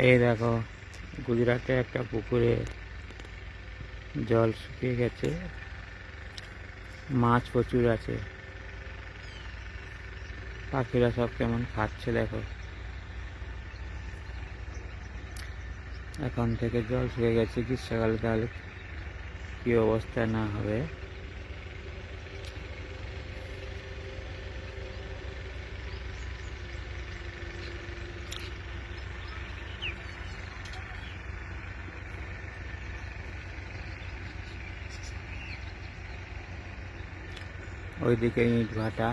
এই দেখো, গুজরাটে একটা পুকুরে জল শুকিয়ে গেছে, মাছ প্রচুর আছে, পাখিরা সব কেমন খাচ্ছে দেখো। এখন থেকে জল শুকিয়ে গেছে, গ্রীষ্মকালে তাহলে কি অবস্থা না হবে। ওইদিকে ইট ভাটা,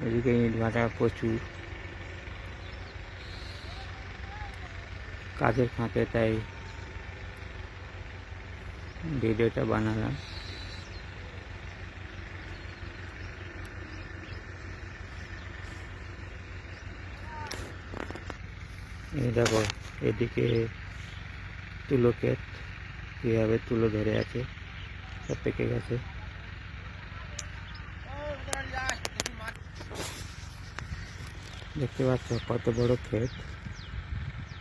এদিকে ইট ভাটা প্রচুর, কাজের ফাঁকে তাই ভিডিওটা বানালাম। এই দেখো, এদিকে তুলো ক্ষেত, কীভাবে তুলো ধরে আছে, সব পেকে গেছে। দেখতে পাচ্ছ কত বড় ক্ষেত,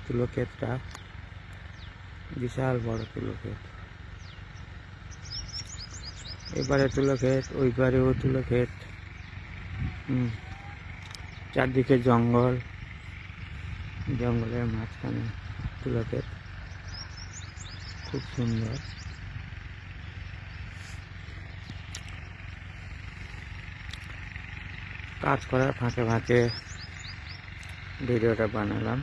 তুলো ক্ষেতটা বিশাল বড় তুলো ক্ষেত। এবারে তুলো ক্ষেত, ওইবারেও তুলো ক্ষেত, চারদিকে জঙ্গল, জঙ্গলের মাঝখানে তুলো ক্ষেত, খুব সুন্দর। কাজ করার ফাঁকে ফাঁকে ভিডিওটা বানালাম।